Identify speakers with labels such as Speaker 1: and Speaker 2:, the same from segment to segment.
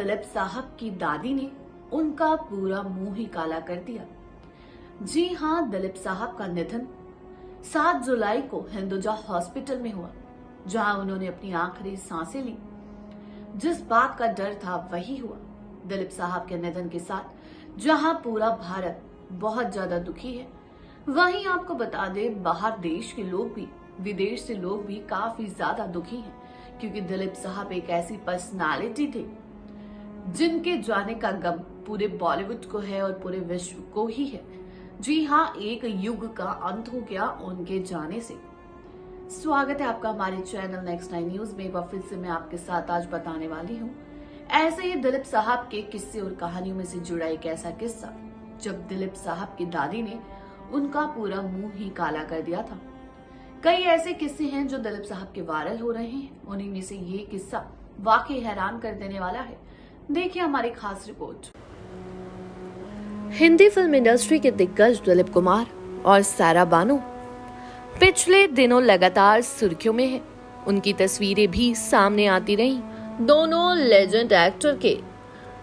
Speaker 1: दलीप साहब की दादी ने उनका पूरा मुंह ही काला कर दिया। जी हाँ, दलीप साहब का निधन 7 जुलाई को हिंदुजा हॉस्पिटल में हुआ, जहां उन्होंने अपनी आखिरी सांसें ली। जिस बात का डर था वही हुआ। दलीप साहब के निधन के साथ जहां पूरा भारत बहुत ज्यादा दुखी है, वहीं आपको बता दें बाहर देश के लोग भी, विदेश से लोग भी काफी ज्यादा दुखी हैं, क्योंकि दलीप साहब एक ऐसी पर्सनालिटी थे जिनके जाने का गम पूरे बॉलीवुड को है और पूरे विश्व को ही है। जी हाँ, एक युग का अंत हो गया उनके जाने से। स्वागत है आपका हमारे चैनल नेक्स्ट 9 न्यूज में। एक बार फिर से मैं आपके साथ आज बताने वाली हूँ ऐसे ही दलीप साहब के किस्से और कहानियों में से जुड़ा एक ऐसा किस्सा जब दलीप साहब की दादी ने उनका पूरा मुंह ही काला कर दिया था। कई ऐसे किस्से हैं जो दलीप साहब के वायरल हो रहे हैं, उन्हीं में से ये किस्सा वाकई हैरान कर देने वाला है। देखिए हमारी खास रिपोर्ट।
Speaker 2: हिंदी फिल्म इंडस्ट्री के दिग्गज दिलीप कुमार और सारा बानो पिछले दिनों लगातार सुर्खियों में हैं। उनकी तस्वीरें भी सामने आती रहीं। दोनों लेजेंड एक्टर के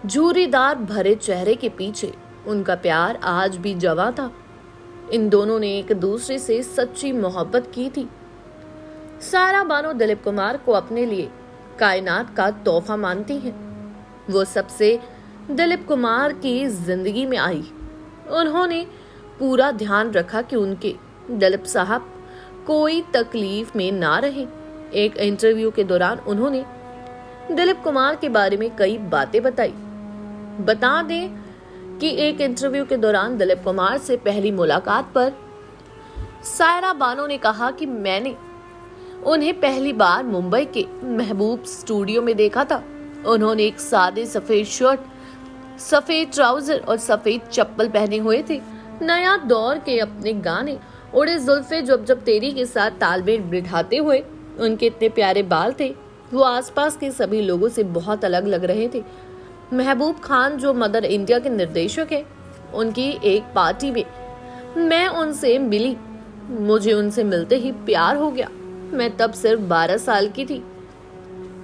Speaker 2: झूरीदार भरे चेहरे के पीछे उनका प्यार आज भी जवां था। इन दोनों ने एक दूसरे से सच्ची मोहब्बत की थी। सारा बानो दिलीप कुमार को अपने लिए कायनात का तोहफा मानती हैं। वो सबसे दिलीप कुमार की जिंदगी में आई। उन्होंने पूरा ध्यान रखा कि उनके दिलीप साहब कोई तकलीफ में ना रहे। एक इंटरव्यू के दौरान उन्होंने दिलीप कुमार के बारे में कई बातें बताई। बता दें कि एक इंटरव्यू के दौरान दिलीप कुमार से पहली मुलाकात पर सायरा बानो ने कहा कि मैंने उन्हें पहली बार मुंबई के महबूब स्टूडियो में देखा था। उन्होंने एक सादे सफेद शर्ट, सफेद ट्राउजर और सफेद चप्पल पहने हुए थे। नया दौर के अपने गाने उड़े जुल्फे जब जब तेरी के साथ तालमेल बिठाते हुए उनके इतने प्यारे बाल थे। वो आसपास के सभी लोगों से बहुत अलग लग रहे थे। महबूब खान जो मदर इंडिया के निर्देशक है, उनकी एक पार्टी में मैं उनसे मिली। मुझे उनसे मिलते ही प्यार हो गया। मैं तब सिर्फ 12 साल की थी।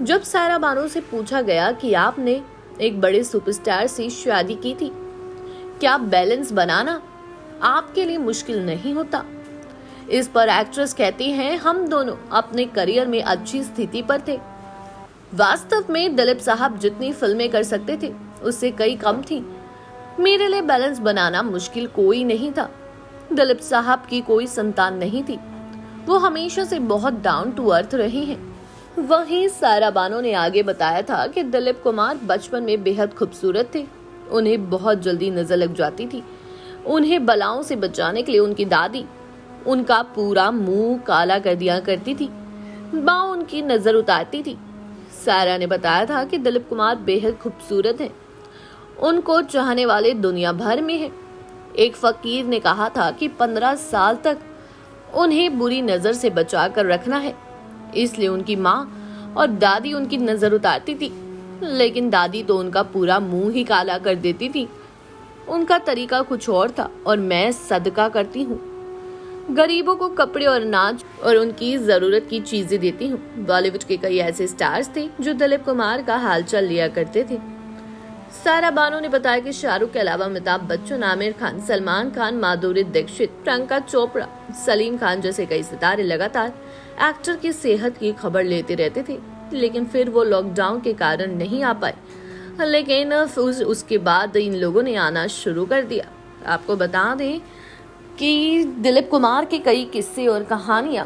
Speaker 2: जब सायरा बानो से पूछा गया कि आपने एक बड़े सुपरस्टार से शादी की थी, क्या बैलेंस बनाना आपके लिए मुश्किल नहीं होता? इस पर एक्ट्रेस कहती हैं, हम दोनों अपने करियर में अच्छी स्थिति पर थे। वास्तव में दिलीप साहब जितनी फिल्में कर सकते थे उससे कई कम थी। मेरे लिए बैलेंस बनाना मुश्किल कोई नहीं था। दिलीप साहब की कोई संतान नहीं थी। वो हमेशा से बहुत डाउन टू अर्थ रहे हैं। वहीं सारा बानो ने आगे बताया था कि दिलीप कुमार बचपन में बेहद खूबसूरत थे। उन्हें बहुत जल्दी नजर लग जाती थी। उन्हें बलाओं से बचाने के लिए उनकी दादी उनका पूरा मुंह काला कर दिया करती थी। माँ उनकी नजर उतारती थी। सारा ने बताया था कि दिलीप कुमार बेहद खूबसूरत हैं। उनको चाहने वाले दुनिया भर में हैं। एक फकीर ने कहा था कि 15 साल तक उन्हें बुरी नजर से बचा कर रखना है, इसलिए उनकी माँ और दादी उनकी नजर उतारती थी, लेकिन दादी तो उनका पूरा मुंह ही काला कर देती थी। उनका तरीका कुछ और था और मैं सदका करती हूँ। गरीबों को कपड़े और अनाज और उनकी जरूरत की चीजें देती हूँ। बॉलीवुड के कई ऐसे स्टार्स थे जो दिलीप कुमार का हालचाल लिया करते थे। सारा बानो ने बताया कि शाहरुख के अलावा अमिताभ बच्चन, आमिर खान, सलमान खान, माधुरी दीक्षित, प्रियंका चोपड़ा, सलीम खान जैसे कई सितारे लगातार एक्टर की सेहत की खबर लेते रहते थे, लेकिन फिर वो लॉकडाउन के कारण नहीं आ पाए। लेकिन उसके बाद इन लोगों ने आना शुरू कर दिया। आपको बता दें कि दिलीप कुमार के कई किस्से और कहानियां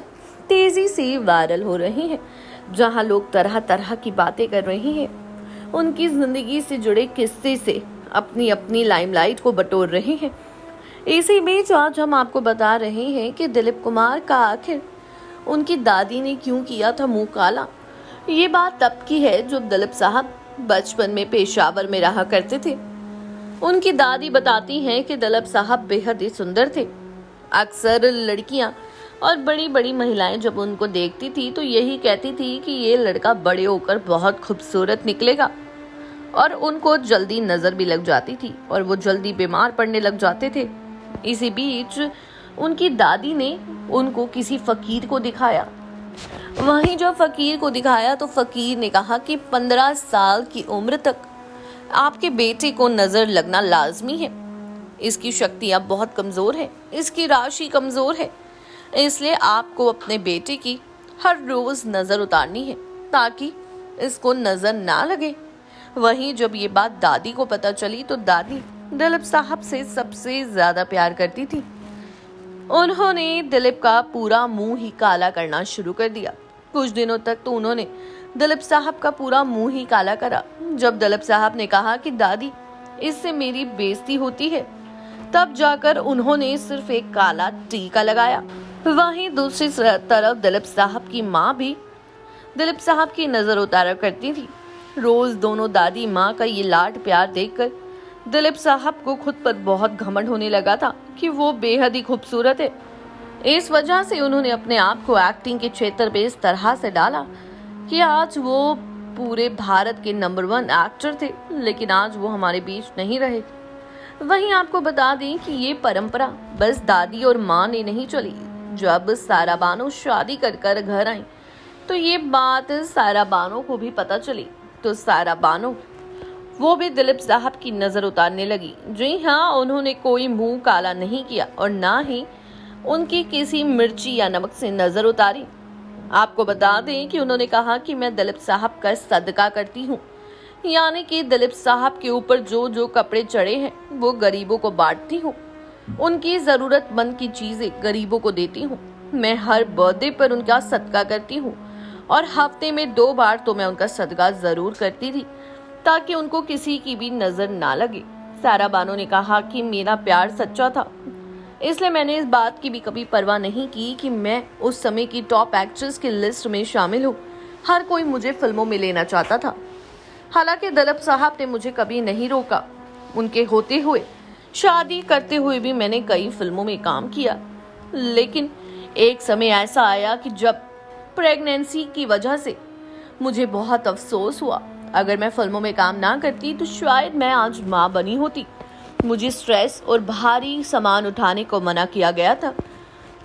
Speaker 2: तेजी से वायरल हो रही हैं, जहां लोग तरह तरह की बातें कर रहे हैं। उनकी जिंदगी से जुड़े किस्से से अपनी अपनी लाइमलाइट को बटोर रहे हैं। इसी बीच आज हम आपको बता रहे हैं कि दिलीप कुमार का आखिर उनकी दादी ने क्यों किया था मुंह काला। ये बात तब की है जब दिलीप साहब बचपन में पेशावर में रहा करते थे। उनकी दादी बताती हैं कि दिलीप साहब बेहद ही सुंदर थे। अक्सर लड़कियां और बड़ी बड़ी महिलाएं जब उनको देखती थी तो यही कहती थी कि ये लड़का बड़े होकर बहुत खूबसूरत निकलेगा, और उनको जल्दी नजर भी लग जाती थी और वो जल्दी बीमार पड़ने लग जाते थे। इसी बीच उनकी दादी ने उनको किसी फकीर को दिखाया। वहीं जब फकीर को दिखाया तो फकीर ने कहा कि 15 साल की उम्र तक आपके बेटे को नजर लगना लाजमी है। इसकी शक्तियां बहुत कमजोर है, इसकी राशि कमजोर है, इसलिए आपको अपने बेटे की हर रोज नजर उतारनी है ताकि इसको नजर ना लगे। वहीं जब ये बात दादी को पता चली तो दादी दिलीप साहब से सबसे ज्यादा प्यार करती थी। उन्होंने दिलीप का पूरा मुंह ही काला करना शुरू कर दिया। कुछ दिनों तक तो उन्होंने दिलीप साहब का पूरा मुंह ही काला करा। जब दिलीप साहब ने कहा कि दादी इससे मेरी बेइज्जती होती है, तब जाकर उन्होंने सिर्फ एक काला टीका लगाया। वहीं दूसरी तरफ दिलीप साहब की माँ भी दिलीप साहब की नजर उतारा करती थी। रोज दोनों दादी माँ का ये लाड प्यार देखकर दिलीप साहब को खुद पर बहुत घमंड होने लगा था कि वो बेहद ही खूबसूरत है। इस वजह से उन्होंने अपने आप को एक्टिंग के क्षेत्र पे इस तरह से डाला कि आज वो पूरे भारत के नंबर 1 एक्टर थे, लेकिन आज वो हमारे बीच नहीं रहे। वहीं आपको बता दें कि ये परंपरा बस दादी और माँ ने नहीं चली। जब सारा बानो शादी कर घर आई तो ये बात सारा बानो को भी पता चली, तो सारा बानो वो भी दिलीप साहब की नजर उतारने लगी। जी हाँ, उन्होंने कोई मुंह काला नहीं किया और ना ही उनकी किसी मिर्ची या नमक से नजर उतारी। आपको बता दें कि उन्होंने कहा कि मैं दिलीप साहब का सदका करती हूँ, यानी कि दिलीप साहब के ऊपर जो जो कपड़े चढ़े हैं वो गरीबों को बांटती हूँ, उनकी जरूरतमंद की चीजें गरीबों को देती हूँ। मैं हर बर्थडे पर उनका सदका करती हूँ और हफ्ते में 2 बार तो मैं उनका सदका जरूर करती थी ताकि उनको किसी की भी नजर ना लगे। सारा बानो ने कहा कि मेरा प्यार सच्चा था, इसलिए मैंने इस बात की भी कभी परवाह नहीं की कि मैं उस समय की टॉप एक्ट्रेस की लिस्ट में शामिल हूँ। हर कोई मुझे फिल्मों में लेना चाहता था। हालांकि दिलीप साहब ने मुझे कभी नहीं रोका। उनके होते हुए, शादी करते हुए भी मैंने कई फिल्मों में काम किया, लेकिन एक समय ऐसा आया कि जब प्रेगनेंसी की वजह से मुझे बहुत अफसोस हुआ। अगर मैं फिल्मों में काम ना करती तो शायद मैं आज माँ बनी होती। मुझे स्ट्रेस और भारी सामान उठाने को मना किया गया था।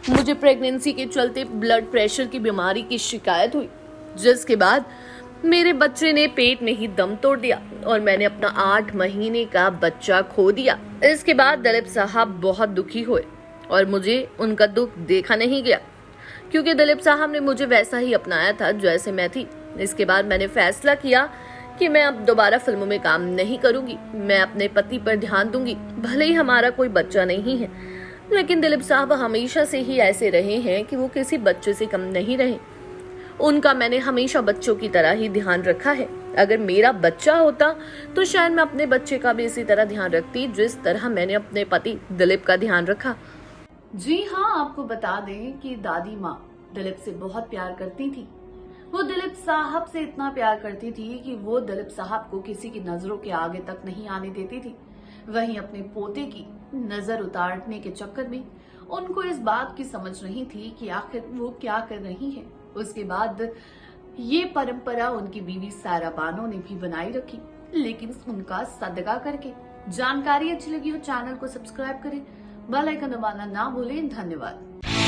Speaker 2: मुझे प्रेगनेंसी के चलते ब्लड प्रेशर की बीमारी की शिकायत हुई, जिसके बाद मेरे बच्चे ने पेट में ही दम तोड़ दिया और मैंने अपना 8 महीने का बच्चा खो दिया। इसके बाद दिलीप साहब बहुत दुखी हुए और मुझे उनका दुख देखा नहीं गया, क्योंकि दिलीप साहब ने मुझे वैसा ही अपनाया था जैसे मैं थी। इसके बाद मैंने फैसला किया कि मैं अब दोबारा फिल्मों में काम नहीं करूंगी। मैं अपने पति पर ध्यान दूंगी। भले ही हमारा कोई बच्चा नहीं है, लेकिन दिलीप साहब हमेशा से ही ऐसे रहे हैं कि वो किसी बच्चे से कम नहीं रहे। उनका मैंने हमेशा बच्चों की तरह ही ध्यान रखा है। अगर मेरा बच्चा होता तो शायद मैं अपने बच्चे का भी इसी तरह ध्यान रखती जिस तरह मैंने अपने पति दिलीप का ध्यान रखा।
Speaker 1: जी हाँ, आपको बता दें कि दादी माँ दिलीप से बहुत प्यार करती थी। वो दिलीप साहब से इतना प्यार करती थी कि वो दिलीप साहब को किसी की नजरों के आगे तक नहीं आने देती थी। वहीं अपने पोते की नजर उतारने के चक्कर में उनको इस बात की समझ नहीं थी कि आखिर वो क्या कर रही है। उसके बाद ये परंपरा उनकी बीवी सारा बानो ने भी बनाई रखी, लेकिन उनका सदका करके। जानकारी अच्छी लगी हो चैनल को सब्सक्राइब करें, बेल आइकन दबाना ना भूलें। धन्यवाद।